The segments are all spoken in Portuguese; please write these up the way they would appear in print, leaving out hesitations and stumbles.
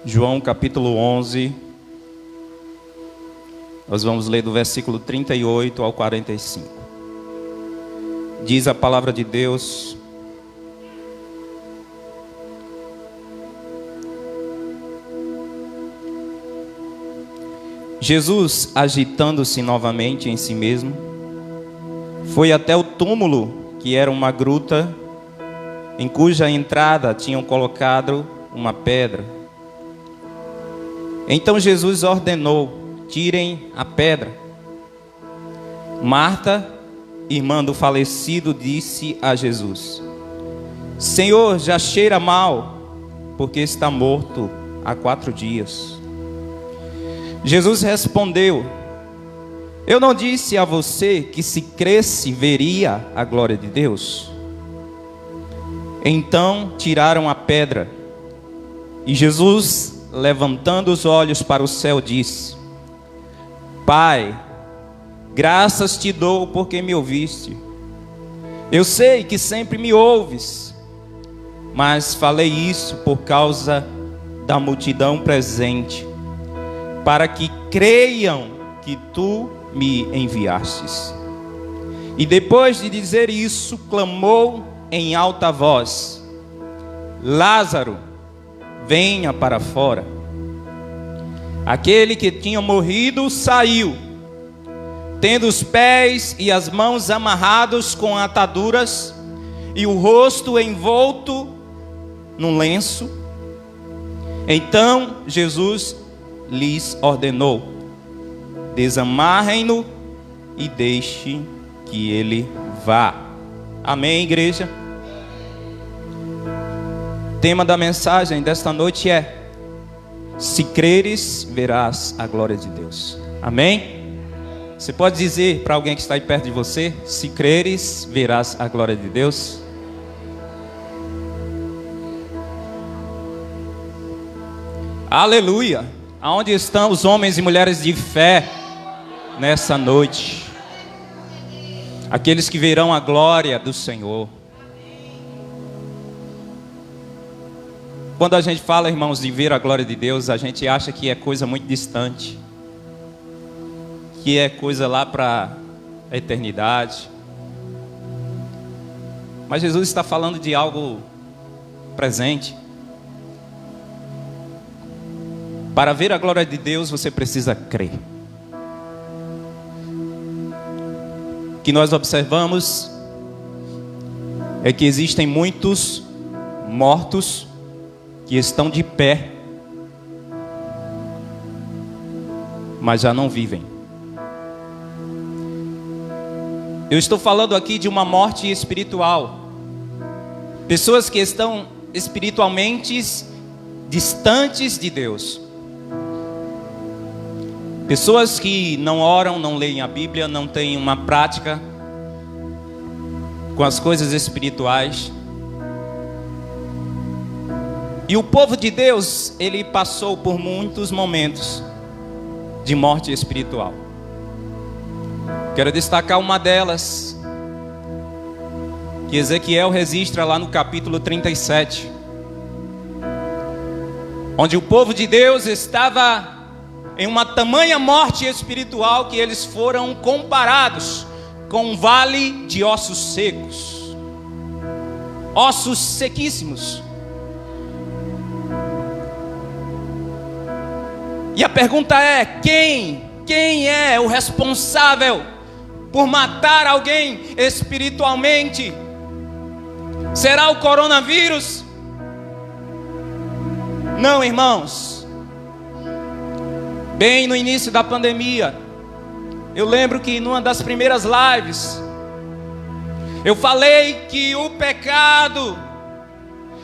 João capítulo 11, nós vamos ler do versículo 38 ao 45. Diz a palavra de Deus: Jesus, agitando-se novamente em si mesmo, foi até o túmulo, que era uma gruta, em cuja entrada tinham colocado uma pedra. Então Jesus ordenou: tirem a pedra. Marta, irmã do falecido, disse a Jesus: Senhor, já cheira mal, porque está morto há 4 dias. Jesus respondeu: eu não disse a você que se cresce veria a glória de Deus? Então tiraram a pedra. E Jesus, levantando os olhos para o céu, disse: Pai, graças te dou porque me ouviste. Eu sei que sempre me ouves, mas falei isso por causa da multidão presente, para que creiam que tu me enviastes. E depois de dizer isso, clamou em alta voz: Lázaro, venha para fora. Aquele que tinha morrido saiu, tendo os pés e as mãos amarrados com ataduras e o rosto envolto num lenço. Então Jesus lhes ordenou: desamarrem-no e deixe que ele vá. Amém, igreja? O tema da mensagem desta noite é: se creres, verás a glória de Deus. Amém? Você pode dizer para alguém que está aí perto de você: se creres, verás a glória de Deus? Aleluia! Aonde estão os homens e mulheres de fé nessa noite? Aqueles que verão a glória do Senhor. Quando a gente fala, irmãos, de ver a glória de Deus, a gente acha que é coisa muito distante, que é coisa lá para a eternidade. Mas Jesus está falando de algo presente. Para ver a glória de Deus, você precisa crer. O que nós observamos é que existem muitos mortos que estão de pé, mas já não vivem. Eu estou falando aqui de uma morte espiritual. Pessoas que estão espiritualmente distantes de Deus. Pessoas que não oram, não leem a Bíblia, não têm uma prática com as coisas espirituais. E o povo de Deus, ele passou por muitos momentos de morte espiritual. Quero destacar uma delas, que Ezequiel registra lá no capítulo 37, onde o povo de Deus estava em uma tamanha morte espiritual que eles foram comparados com um vale de ossos secos, ossos sequíssimos. E a pergunta é: quem é o responsável por matar alguém espiritualmente? Será o coronavírus? Não, irmãos. Bem no início da pandemia, eu lembro que numa das primeiras lives, eu falei que o pecado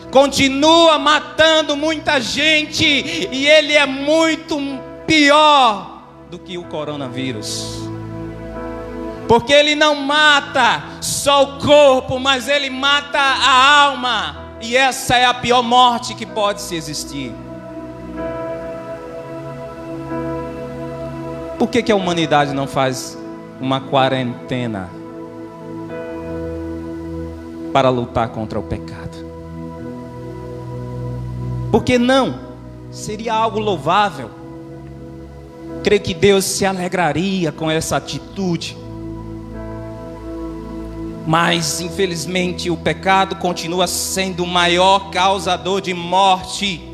continua matando muita gente, e ele é muito pior do que o coronavírus, porque ele não mata só o corpo, mas ele mata a alma, e essa é a pior morte que pode se existir. Por que a humanidade não faz uma quarentena para lutar contra o pecado? Por que não? seria algo louvável. Creio que Deus se alegraria com essa atitude. Mas, infelizmente, o pecado continua sendo o maior causador de morte.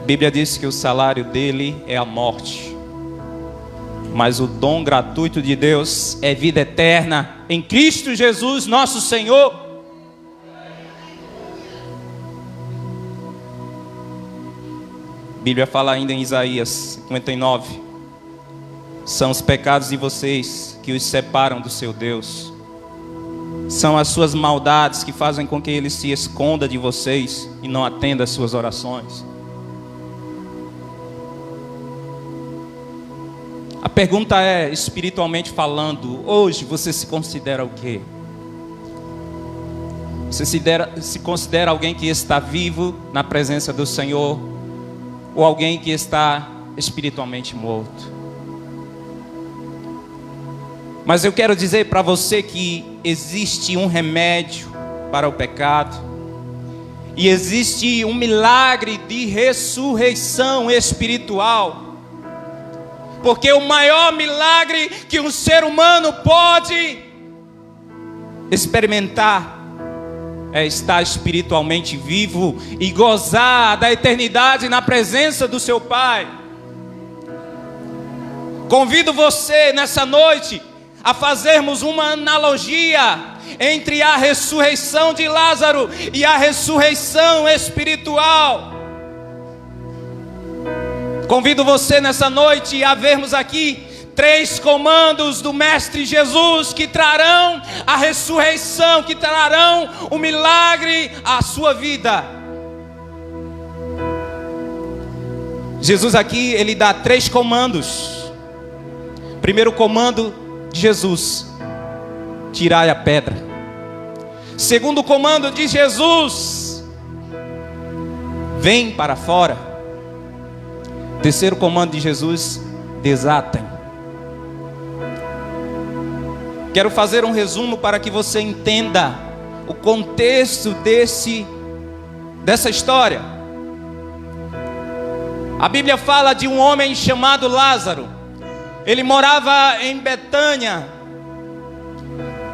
A Bíblia diz que o salário dele é a morte. Mas o dom gratuito de Deus é vida eterna em Cristo Jesus, nosso Senhor. A Bíblia fala ainda em Isaías 59. São os pecados de vocês que os separam do seu Deus. São as suas maldades que fazem com que Ele se esconda de vocês e não atenda às suas orações. A pergunta é, espiritualmente falando, hoje você se considera o quê? Você se considera alguém que está vivo na presença do Senhor, ou alguém que está espiritualmente morto? Mas eu quero dizer para você que existe um remédio para o pecado, e existe um milagre de ressurreição espiritual. Porque o maior milagre que um ser humano pode experimentar é estar espiritualmente vivo e gozar da eternidade na presença do seu Pai. Convido você nessa noite a fazermos uma analogia entre a ressurreição de Lázaro e a ressurreição espiritual. Convido você nessa noite a vermos aqui 3 comandos do Mestre Jesus que trarão a ressurreição, que trarão o milagre à sua vida. Jesus aqui, ele dá 3 comandos. Primeiro comando de Jesus: tirai a pedra. Segundo comando de Jesus: vem para fora. Terceiro comando de Jesus: desatem. Quero fazer um resumo para que você entenda o contexto dessa história. A Bíblia fala de um homem chamado Lázaro. Ele morava em Betânia.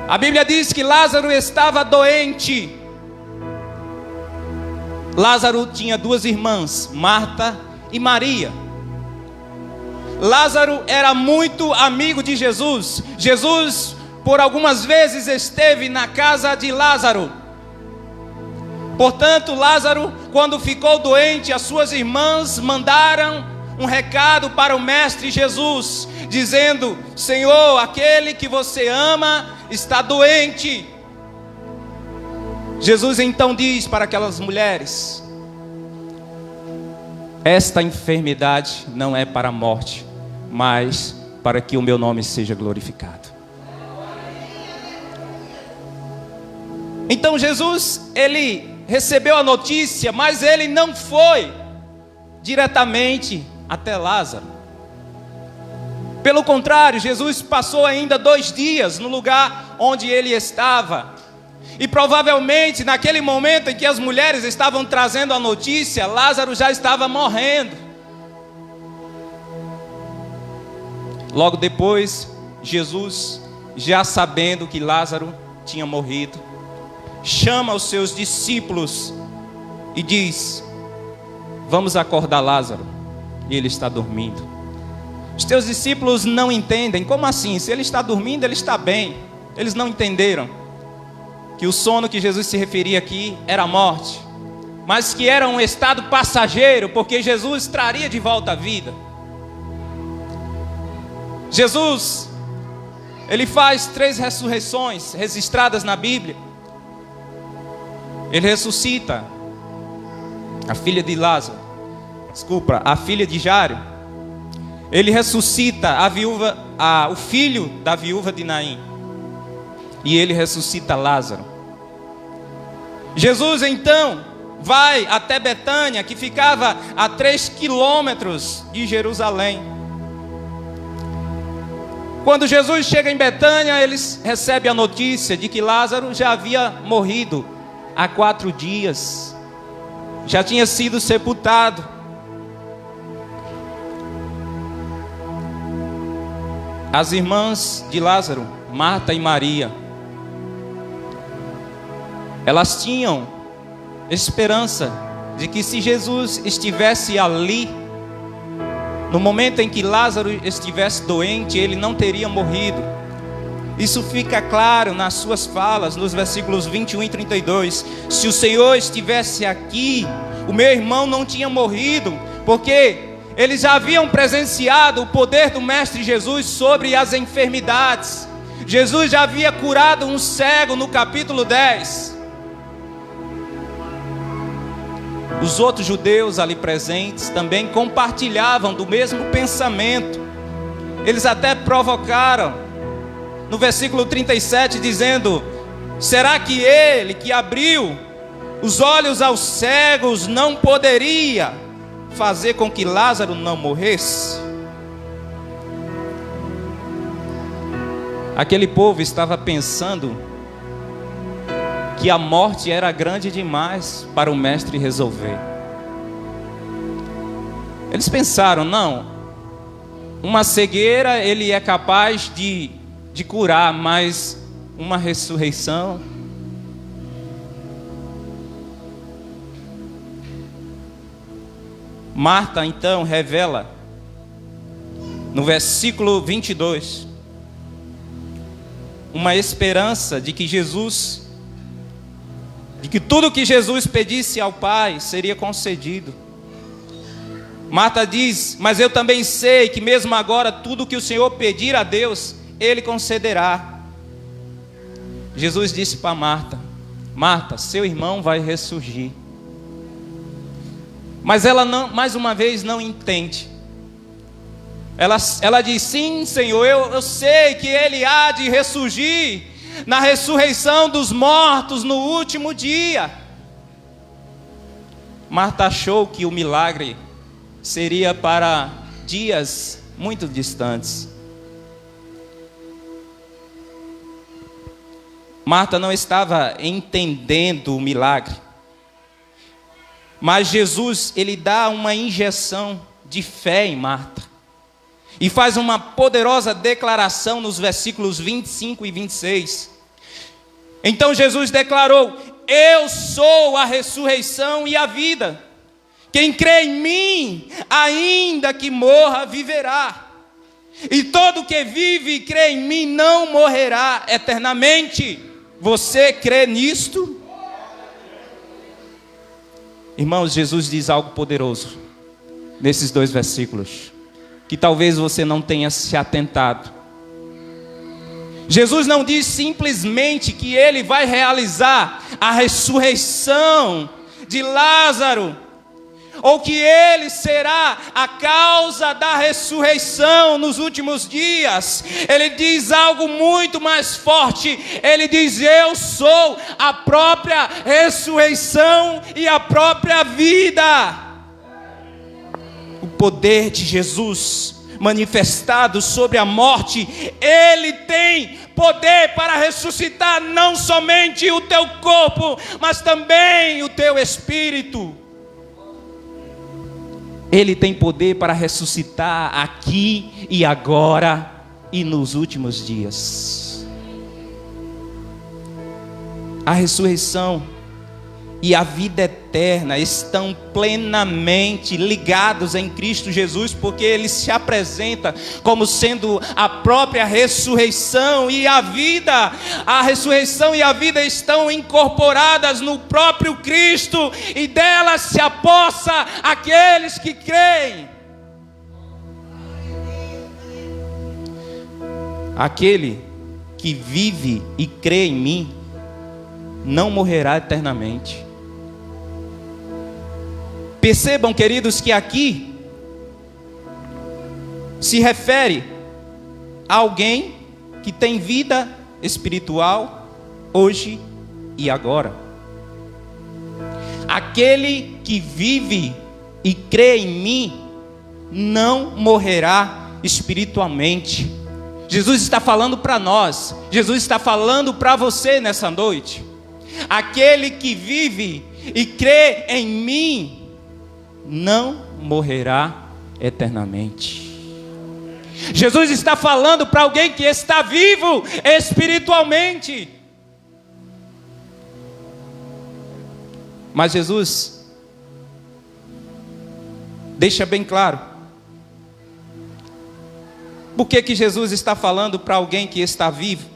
A Bíblia diz que Lázaro estava doente. Lázaro tinha 2 irmãs, Marta e Maria. Lázaro era muito amigo de Jesus. Jesus, por algumas vezes, esteve na casa de Lázaro. Portanto, Lázaro, quando ficou doente, as suas irmãs mandaram um recado para o Mestre Jesus, dizendo: Senhor, aquele que você ama está doente. Jesus então diz para aquelas mulheres: esta enfermidade não é para a morte, mas para que o meu nome seja glorificado. Então Jesus, ele recebeu a notícia, mas ele não foi diretamente até Lázaro. Pelo contrário, Jesus passou ainda 2 dias no lugar onde ele estava. E provavelmente naquele momento em que as mulheres estavam trazendo a notícia, Lázaro já estava morrendo. Logo depois, Jesus, já sabendo que Lázaro tinha morrido, chama os seus discípulos e diz: vamos acordar Lázaro, e ele está dormindo. Os teus discípulos não entendem. Como assim? Se ele está dormindo, ele está bem. Eles não entenderam que o sono que Jesus se referia aqui era a morte, mas que era um estado passageiro, porque Jesus traria de volta a vida. Jesus, ele faz 3 ressurreições registradas na Bíblia. Ele ressuscita a filha de Lázaro, a filha de Jairo. Ele ressuscita o filho da viúva de Naim. E ele ressuscita Lázaro. Jesus então vai até Betânia, que ficava a 3 quilômetros de Jerusalém. Quando Jesus chega em Betânia, eles recebem a notícia de que Lázaro já havia morrido há 4 dias. já tinha sido sepultado. As irmãs de Lázaro, Marta e Maria, elas tinham esperança de que se Jesus estivesse ali, no momento em que Lázaro estivesse doente, ele não teria morrido. Isso fica claro nas suas falas, nos versículos 21 e 32. Se o Senhor estivesse aqui, o meu irmão não tinha morrido, porque eles já haviam presenciado o poder do Mestre Jesus sobre as enfermidades. Jesus já havia curado um cego no capítulo 10. Os outros judeus ali presentes também compartilhavam do mesmo pensamento. Eles até provocaram no versículo 37, dizendo: será que ele que abriu os olhos aos cegos não poderia fazer com que Lázaro não morresse? Aquele povo estava pensando que a morte era grande demais para o mestre resolver. Eles pensaram: não, uma cegueira ele é capaz de curar, mas uma ressurreição? Marta então revela no versículo 22 uma esperança de que tudo que Jesus pedisse ao Pai seria concedido. Marta diz: mas eu também sei que mesmo agora tudo que o Senhor pedir a Deus, Ele concederá. Jesus disse para Marta: Marta, seu irmão vai ressurgir. Mas ela não, mais uma vez não entende. Ela diz: sim, Senhor, eu sei que ele há de ressurgir na ressurreição dos mortos no último dia. Marta achou que o milagre seria para dias muito distantes. Marta não estava entendendo o milagre. Mas Jesus, ele dá uma injeção de fé em Marta. E faz uma poderosa declaração nos versículos 25 e 26. Então Jesus declarou: eu sou a ressurreição e a vida. Quem crê em mim, ainda que morra, viverá. E todo que vive e crê em mim não morrerá eternamente. Você crê nisto? Irmãos, Jesus diz algo poderoso nesses dois versículos, que talvez você não tenha se atentado. Jesus não diz simplesmente que ele vai realizar a ressurreição de Lázaro, ou que ele será a causa da ressurreição nos últimos dias. Ele diz algo muito mais forte. Ele diz: eu sou a própria ressurreição e a própria vida. O poder de Jesus manifestado sobre a morte, ele tem poder para ressuscitar não somente o teu corpo, mas também o teu espírito. Ele tem poder para ressuscitar aqui e agora e nos últimos dias. A ressurreição e a vida eterna estão plenamente ligados em Cristo Jesus, porque Ele se apresenta como sendo a própria ressurreição e a vida. A ressurreição e a vida estão incorporadas no próprio Cristo, e delas se apossa aqueles que creem. Aquele que vive e crê em mim não morrerá eternamente. Percebam, queridos, que aqui se refere a alguém que tem vida espiritual hoje e agora. Aquele que vive e crê em mim não morrerá espiritualmente. Jesus está falando para nós, Jesus está falando para você nessa noite. Aquele que vive e crê em mim, não morrerá eternamente. Jesus está falando para alguém que está vivo espiritualmente. Mas Jesus deixa bem claro. Por que Jesus está falando para alguém que está vivo?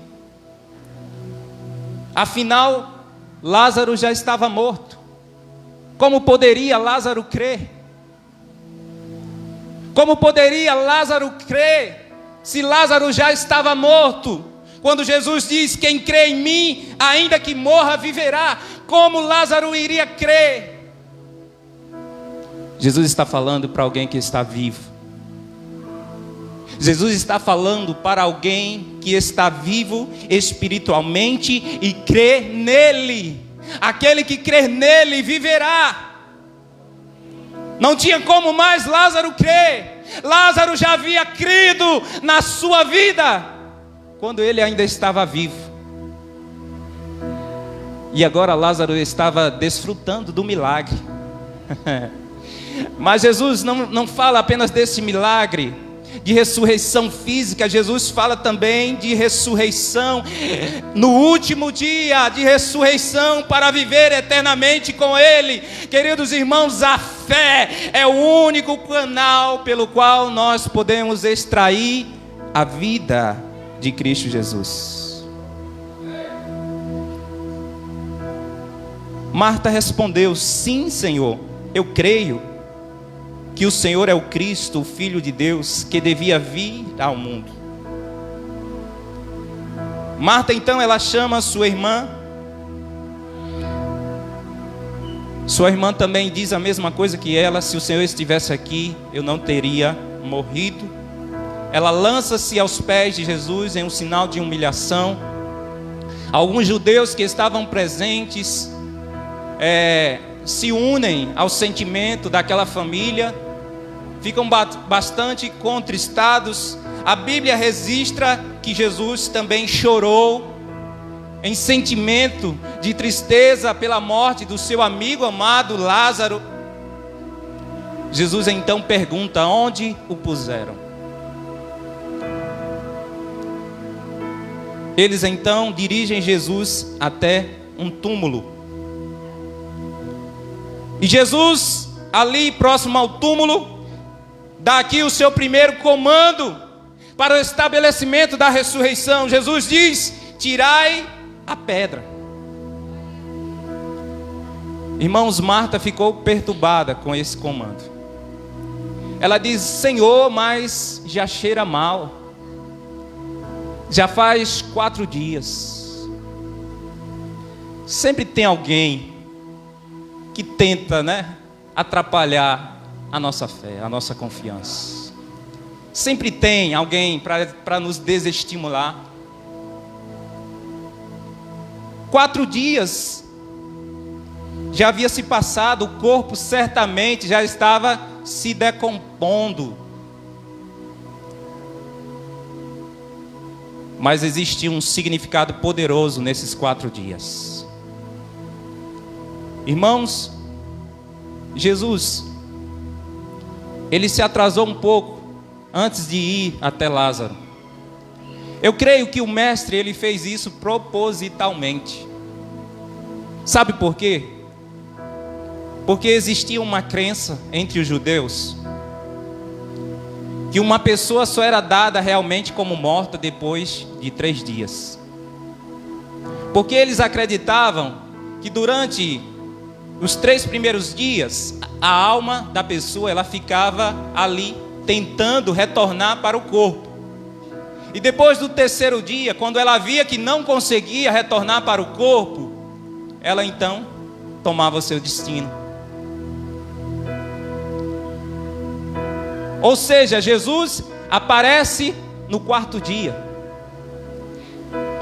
Afinal, Lázaro já estava morto. Como poderia Lázaro crer? Como poderia Lázaro crer se Lázaro já estava morto? Quando Jesus diz: quem crê em mim, ainda que morra, viverá. Como Lázaro iria crer? Jesus está falando para alguém que está vivo. Jesus está falando para alguém que está vivo espiritualmente e crê nele. Aquele que crer nele viverá. Não tinha como mais Lázaro crer. Lázaro já havia crido na sua vida quando ele ainda estava vivo. E agora Lázaro estava desfrutando do milagre. Mas Jesus não fala apenas desse milagre de ressurreição física. Jesus fala também de ressurreição no último dia, de ressurreição para viver eternamente com Ele. Queridos irmãos, a fé é o único canal pelo qual nós podemos extrair a vida de Cristo Jesus. Marta respondeu: sim, Senhor, eu creio que o Senhor é o Cristo, o Filho de Deus, que devia vir ao mundo. Marta então, ela chama sua irmã. Sua irmã também diz a mesma coisa que ela: se o Senhor estivesse aqui, eu não teria morrido. Ela lança-se aos pés de Jesus em um sinal de humilhação. Alguns judeus que estavam presentes se unem ao sentimento daquela família, ficam bastante contristados. A Bíblia registra que Jesus também chorou em sentimento de tristeza pela morte do seu amigo amado Lázaro. Jesus então pergunta: onde o puseram? Eles então dirigem Jesus até um túmulo. E Jesus, ali próximo ao túmulo, dá aqui o seu primeiro comando para o estabelecimento da ressurreição. Jesus diz: tirai a pedra. Irmãos, Marta ficou perturbada com esse comando. Ela diz: Senhor, mas já cheira mal. Já faz 4 dias. Sempre tem alguém que tenta, atrapalhar a nossa fé, a nossa confiança. Sempre tem alguém para nos desestimular. 4 dias já havia se passado, o corpo certamente já estava se decompondo. Mas existia um significado poderoso nesses 4 dias. Irmãos, Jesus, ele se atrasou um pouco antes de ir até Lázaro. Eu creio que o mestre, ele fez isso propositalmente. Sabe por quê? Porque existia uma crença entre os judeus que uma pessoa só era dada realmente como morta depois de 3 dias. Porque eles acreditavam que durante os 3 primeiros dias, a alma da pessoa, ela ficava ali tentando retornar para o corpo. E depois do 3º dia, quando ela via que não conseguia retornar para o corpo, ela então tomava o seu destino. Ou seja, Jesus aparece no 4º dia.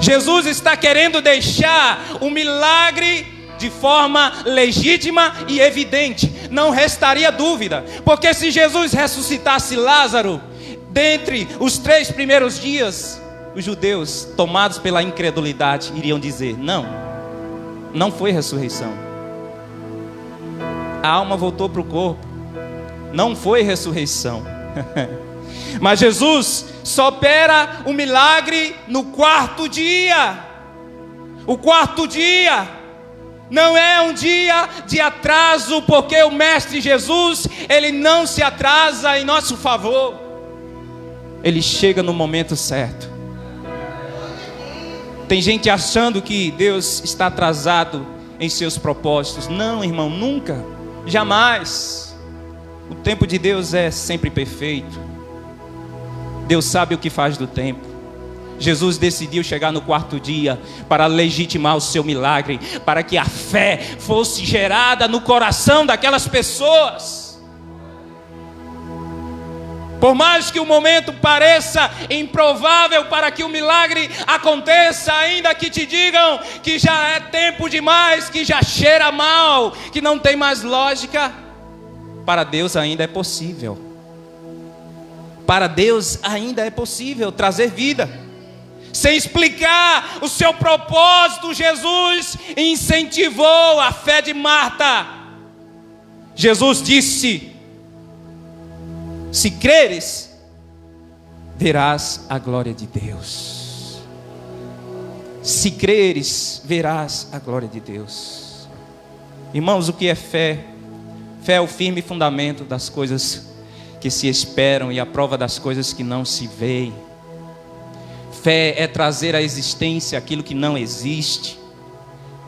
Jesus está querendo deixar o milagre de forma legítima e evidente. Não restaria dúvida, porque se Jesus ressuscitasse Lázaro dentre os 3 primeiros dias, os judeus, tomados pela incredulidade, iriam dizer: não foi ressurreição. a alma voltou para o corpo. Não foi ressurreição. Mas Jesus só opera o milagre no quarto dia. O quarto dia não é um dia de atraso, porque o Mestre Jesus, Ele não se atrasa em nosso favor. Ele chega no momento certo. Tem gente achando que Deus está atrasado em seus propósitos. Não, irmão, nunca, jamais. O tempo de Deus é sempre perfeito. Deus sabe o que faz do tempo. Jesus decidiu chegar no quarto dia para legitimar o seu milagre, para que a fé fosse gerada no coração daquelas pessoas. Por mais que o momento pareça improvável para que o milagre aconteça, ainda que te digam que já é tempo demais, que já cheira mal, que não tem mais lógica, para Deus ainda é possível. Para Deus ainda é possível trazer vida. Sem explicar o seu propósito, Jesus incentivou a fé de Marta. Jesus disse: se creres, verás a glória de Deus. Se creres, verás a glória de Deus. Irmãos, o que é fé? Fé é o firme fundamento das coisas que se esperam e a prova das coisas que não se veem. Fé é trazer à existência aquilo que não existe.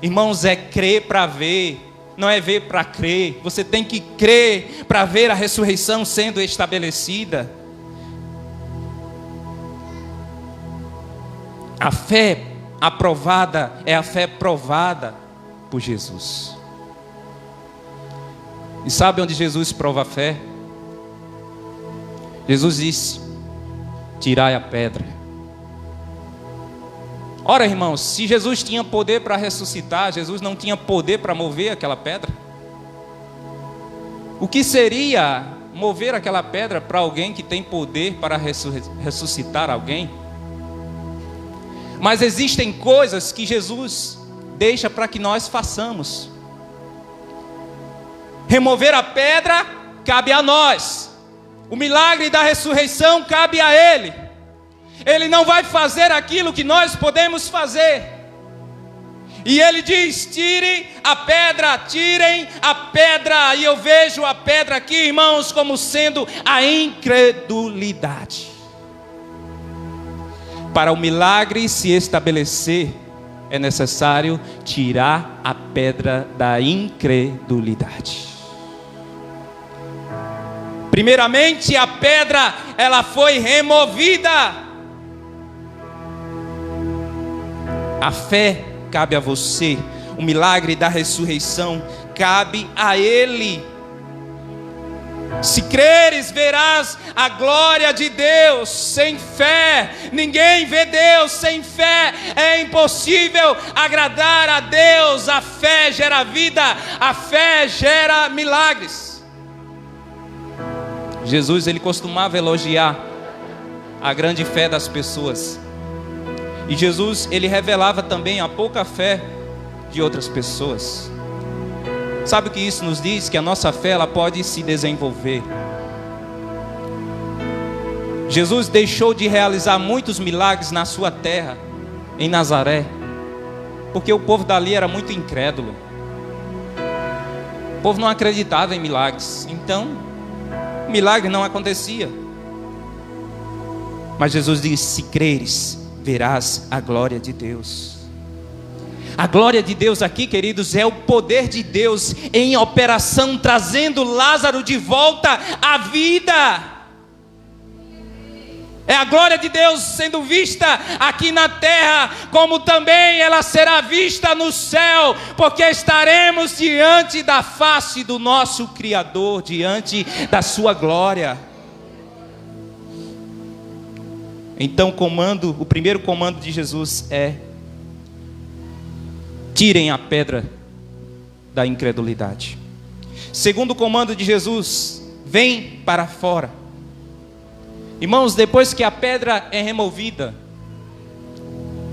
Irmãos, é crer para ver, não é ver para crer. Você tem que crer para ver a ressurreição sendo estabelecida. A fé aprovada é a fé provada por Jesus. E sabe onde Jesus prova a fé? Jesus disse: tirai a pedra. Ora, irmãos, se Jesus tinha poder para ressuscitar, Jesus não tinha poder para mover aquela pedra? O que seria mover aquela pedra para alguém que tem poder para ressuscitar alguém? Mas existem coisas que Jesus deixa para que nós façamos. Remover a pedra cabe a nós. O milagre da ressurreição cabe a Ele. Ele não vai fazer aquilo que nós podemos fazer. E Ele diz: tirem a pedra, tirem a pedra. E eu vejo a pedra aqui, irmãos, como sendo a incredulidade. Para o milagre se estabelecer, é necessário tirar a pedra da incredulidade. Primeiramente, a pedra, ela foi removida. A fé cabe a você. O milagre da ressurreição cabe a Ele. Se creres, verás a glória de Deus. Sem fé, ninguém vê Deus. Sem fé é impossível agradar a Deus. A fé gera vida, a fé gera milagres. Jesus, ele costumava elogiar a grande fé das pessoas. E Jesus, ele revelava também a pouca fé de outras pessoas. Sabe o que isso nos diz? Que a nossa fé, ela pode se desenvolver. Jesus deixou de realizar muitos milagres na sua terra, em Nazaré, porque o povo dali era muito incrédulo. O povo não acreditava em milagres. Então, o milagre não acontecia. Mas Jesus disse: se creres, verás a glória de Deus. A glória de Deus aqui, queridos, é o poder de Deus em operação, trazendo Lázaro de volta à vida. É a glória de Deus sendo vista aqui na terra, como também ela será vista no céu, porque estaremos diante da face do nosso Criador, diante da sua glória. Então o primeiro comando de Jesus é: tirem a pedra da incredulidade. Segundo comando de Jesus: vem para fora. Irmãos, depois que a pedra é removida,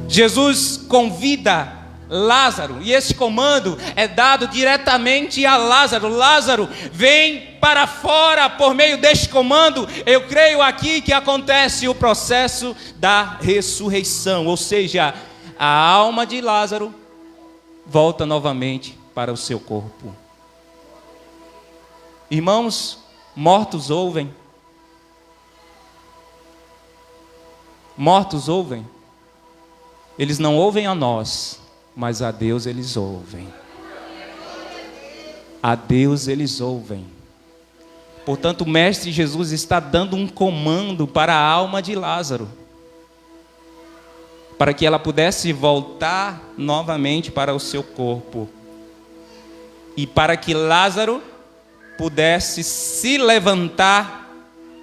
Jesus convida Lázaro, e esse comando é dado diretamente a Lázaro. Lázaro, vem para fora. Por meio deste comando, eu creio aqui que acontece o processo da ressurreição, ou seja, a alma de Lázaro volta novamente para o seu corpo. Irmãos, mortos ouvem. Mortos ouvem. Eles não ouvem a nós, mas a Deus eles ouvem. A Deus eles ouvem. Portanto, o Mestre Jesus está dando um comando para a alma de Lázaro, para que ela pudesse voltar novamente para o seu corpo, e para que Lázaro pudesse se levantar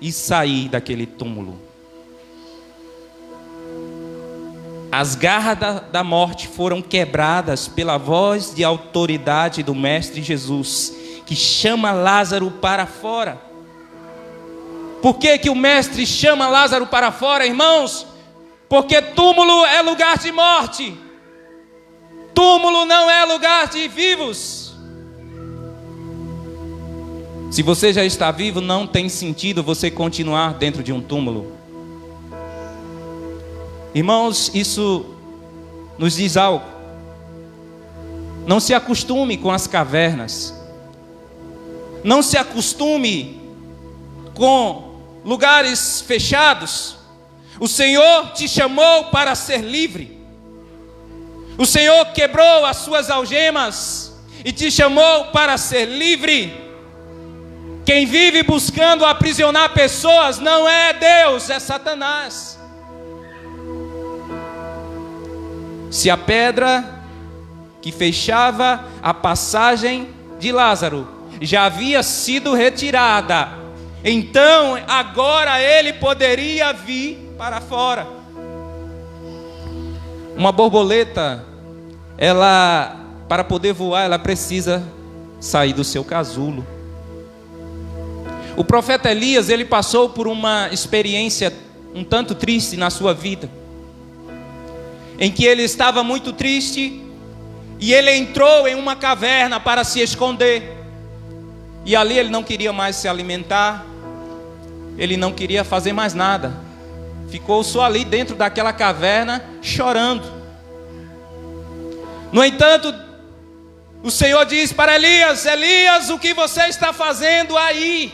e sair daquele túmulo. As garras da morte foram quebradas pela voz de autoridade do Mestre Jesus, que chama Lázaro para fora. Por que o Mestre chama Lázaro para fora, irmãos? Porque túmulo é lugar de morte. Túmulo não é lugar de vivos. Se você já está vivo, não tem sentido você continuar dentro de um túmulo. Irmãos, isso nos diz algo. Não se acostume com as cavernas. Não se acostume com lugares fechados. O Senhor te chamou para ser livre. O Senhor quebrou as suas algemas e te chamou para ser livre. Quem vive buscando aprisionar pessoas não é Deus, é Satanás. Se a pedra que fechava a passagem de Lázaro já havia sido retirada, então agora ele poderia vir para fora. Uma borboleta, ela, para poder voar, ela precisa sair do seu casulo. O profeta Elias, ele passou por uma experiência um tanto triste na sua vida, em que ele estava muito triste, e ele entrou em uma caverna para se esconder, e ali ele não queria mais se alimentar, ele não queria fazer mais nada, ficou só ali dentro daquela caverna chorando. No entanto, o Senhor diz para Elias: Elias, o que você está fazendo aí?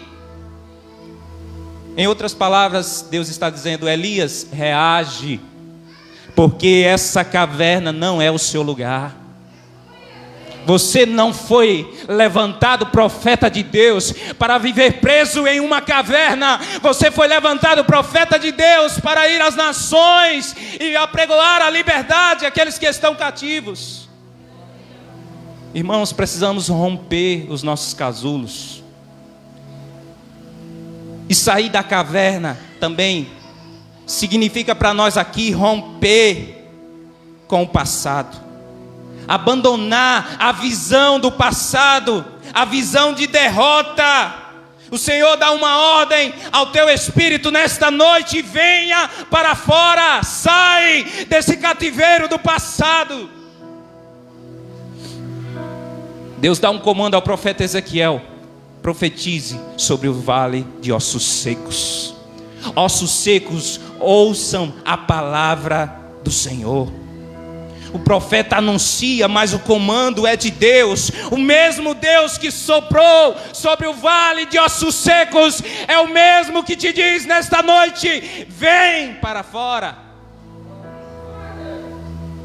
Em outras palavras, Deus está dizendo: Elias, reage, porque essa caverna não é o seu lugar. Você não foi levantado profeta de Deus para viver preso em uma caverna. Você foi levantado profeta de Deus para ir às nações e apregoar a liberdade àqueles que estão cativos. Irmãos, precisamos romper os nossos casulos e sair da caverna. Também significa para nós aqui romper com o passado, abandonar a visão do passado, a visão de derrota. O Senhor dá uma ordem ao teu espírito nesta noite: venha para fora, sai desse cativeiro do passado. Deus dá um comando ao profeta Ezequiel: profetize sobre o vale de ossos secos. Ossos secos, ouçam a palavra do Senhor. O profeta anuncia, mas o comando é de Deus. O mesmo Deus que soprou sobre o vale de ossos secos é o mesmo que te diz nesta noite: vem para fora.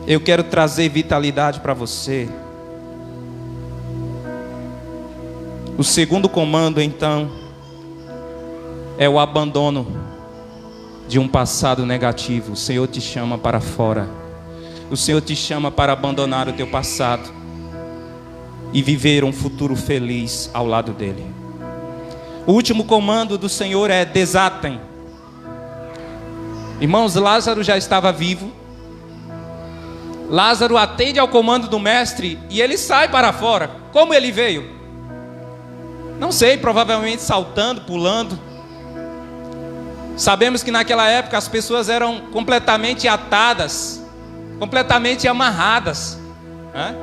Eu quero trazer vitalidade para você. O segundo comando, então, é o abandono de um passado negativo. O Senhor te chama para fora. O Senhor te chama para abandonar o teu passado e viver um futuro feliz ao lado dele. O último comando do Senhor é: desatem. Irmãos, Lázaro já estava vivo. Lázaro atende ao comando do mestre e ele sai para fora. Como ele veio? Não sei, provavelmente saltando, pulando. Sabemos que naquela época as pessoas eram completamente atadas, completamente amarradas. Hã?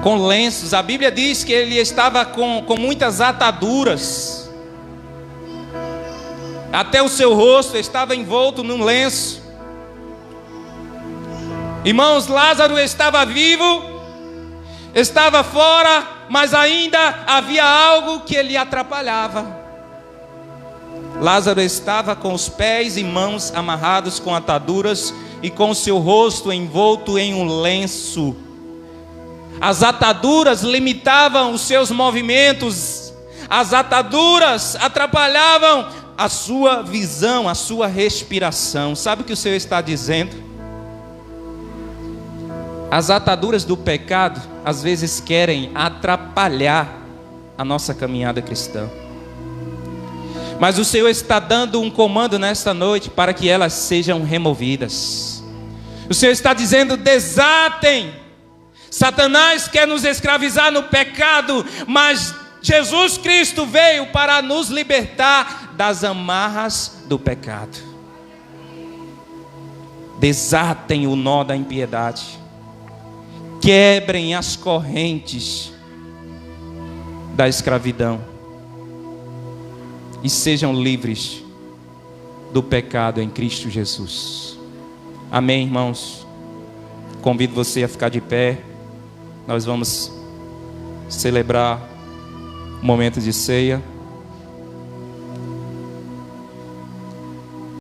Com lenços. A Bíblia diz que ele estava com muitas ataduras. Até o seu rosto estava envolto num lenço. Irmãos, Lázaro estava vivo, estava fora, mas ainda havia algo que lhe atrapalhava. Lázaro estava com os pés e mãos amarrados com ataduras e com o seu rosto envolto em um lenço. As ataduras limitavam os seus movimentos, as ataduras atrapalhavam a sua visão, a sua respiração. Sabe o que o Senhor está dizendo? As ataduras do pecado às vezes querem atrapalhar a nossa caminhada cristã. Mas o Senhor está dando um comando nesta noite para que elas sejam removidas. O Senhor está dizendo: desatem. Satanás quer nos escravizar no pecado, mas Jesus Cristo veio para nos libertar das amarras do pecado. Desatem o nó da impiedade. Quebrem as correntes da escravidão e sejam livres do pecado em Cristo Jesus. Amém, irmãos? Convido você a ficar de pé. Nós vamos celebrar o momento de ceia.